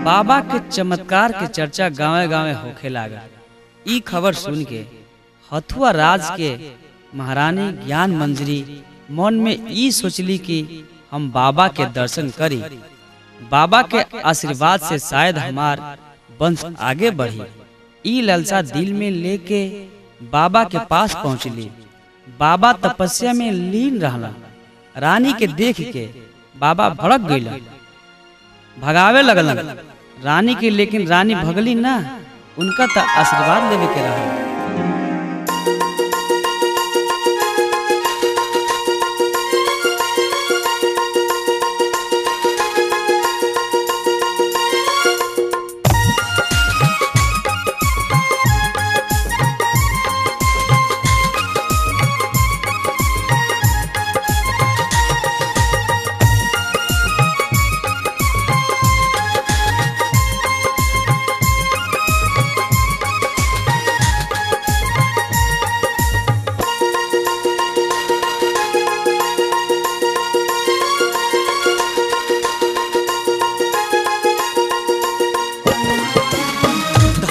बाबा के चमत्कार के चर्चा गाँव गाँव होखे लागल। ई खबर सुन के हथुआ राज के महारानी ज्ञान मंजरी मन में ई सोचली कि हम बाबा के दर्शन करी, बाबा के आशीर्वाद से शायद हमार वंश आगे बढ़ी। ई ललसा दिल में लेके बाबा के पास पहुँचली। बाबा तपस्या में लीन रहला। रानी के देख के बाबा भड़क गईला, भगावे लगलन रानी के, लेकिन रानी भगली ना, उनका तो आशीर्वाद लेवे के रहा।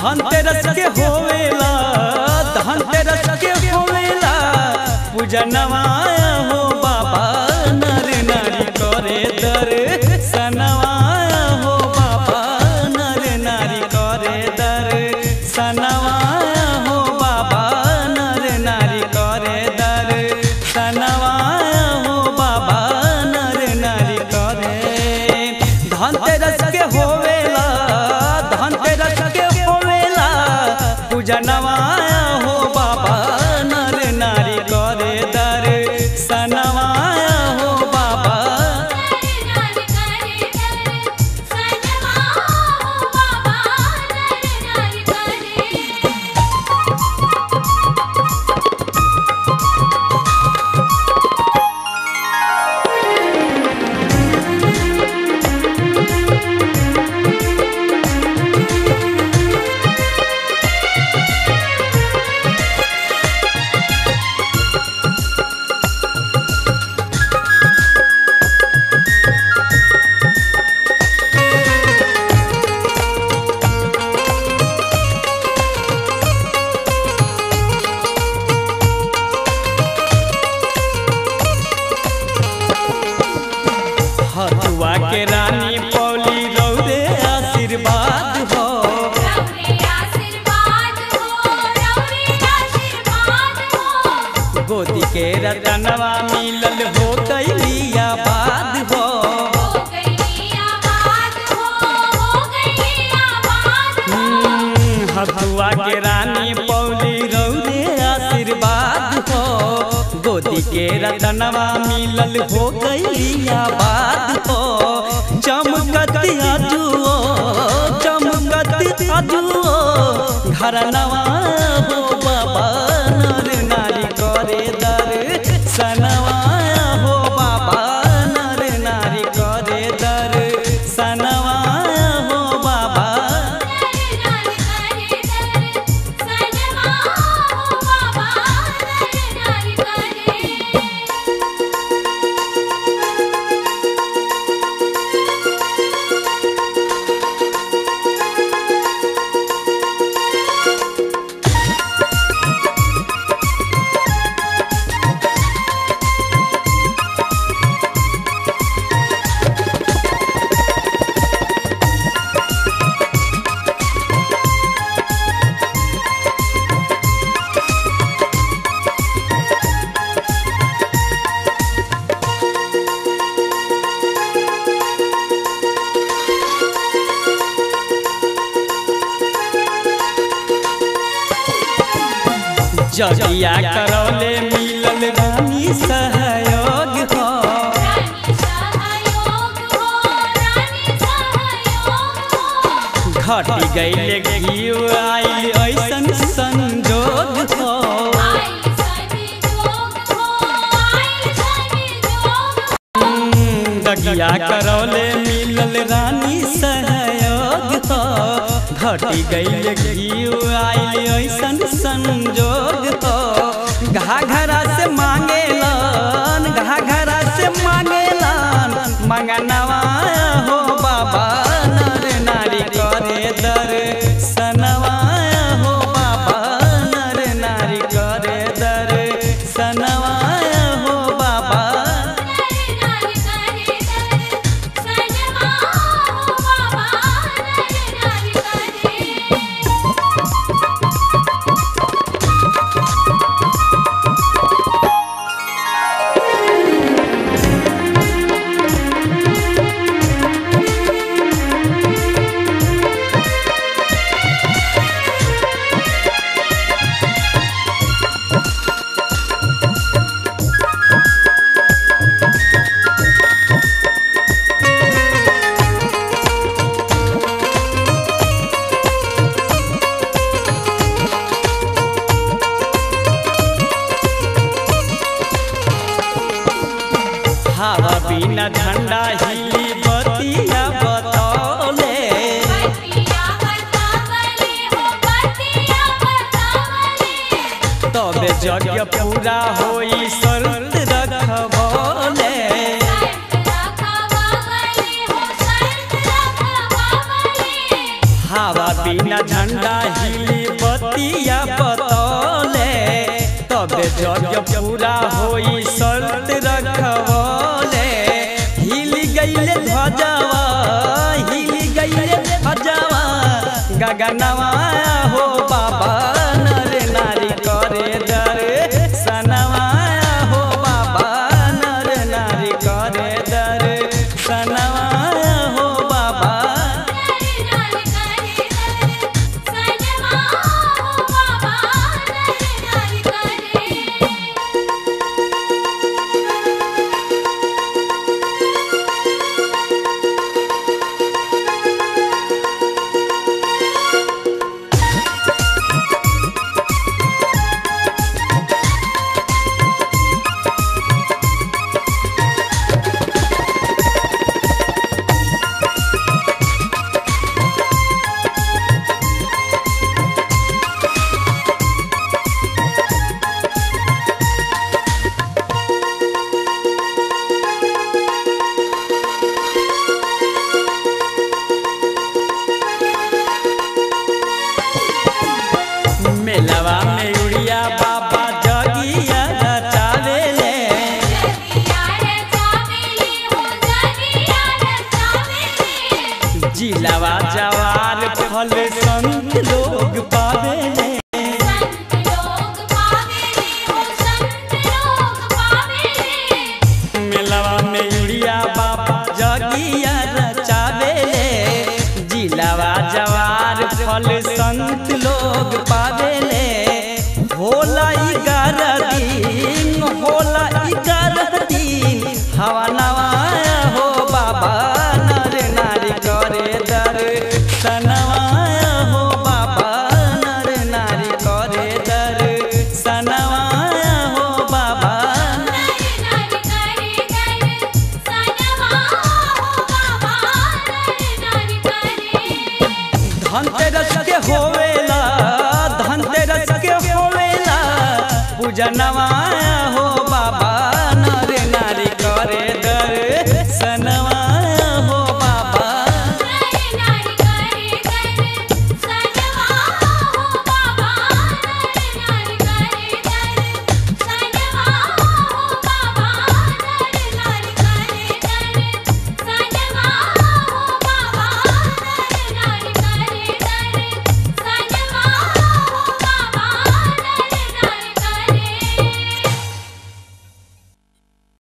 धनतेरस के होवेला, धनतेरस के होवेला पूजनवा हो बाबा, नर नारी करे दर्शनवा हो बाबा, नर नारी करे दर्शनवा हो बाबा, नर नारी करे दर्शनवा हो बाबा, नर नारी करे। धनतेरस के होवेला, धनतेरस के पूजनवा हो बाबा, नर नारी करे दर्शनवा हो बाबा। हथुआ के रानी पौली रौरे आशीर्वाद हो, गोदी के रतनवा मिलल हो गई आबाद हो। हथुआ के रानी पौली रौरे आशीर्वाद हो, गोदी के रतनवा मिलल हो गई आबाद हो। चमकत अजुओ, चमकत अजुओ घरनवा हो बाबा, नर नारी करे दर्शनवा हो बाबा, नर नारी करे दर्शनवा हो बाबा। जगिया करौले मिलल रानी सहयोग हो, घटी गईले घीव आइल ऐसन संजोग हो। जगिया करौले मिलल रानी सहयोग हो, घटी गईले घीव आइल ऐसन संजोग हो। घाघरा से मांगेलन, घाघरा से मांगेलन मंगनवा हो बाबा, नर नारी यज्ञ पूरा होई शर्त रखबले। हवा बिना झंडा हिली बतिया बतौले, तब यज्ञ पूरा होई शर्त रखबले। हिल गईले ध्वजवा, हिल गईले ध्वजवा, गगनवा हो बाबा नर नारी करे दर्शनवा हो बाबा नर नारी करे दर्शनवा हो बाबा। मेलवा में उड़िया बाबा जगिया रचावेले, जिलावा जवार फल संत लोग पावेले। मेलवा में उड़िया बाबा जगिया रचावेले, जिलावा जवार फल संत लोग पावेले। होला 11 दिन, होला 11 दिन, हवा नवा हो बाबा नर नारी करे दर्शनवा हो बाबा नर नारी करे दर्शनवा हो बाबा। धनतेरस के होवेला, धनतेरस के होवेला पूजनवा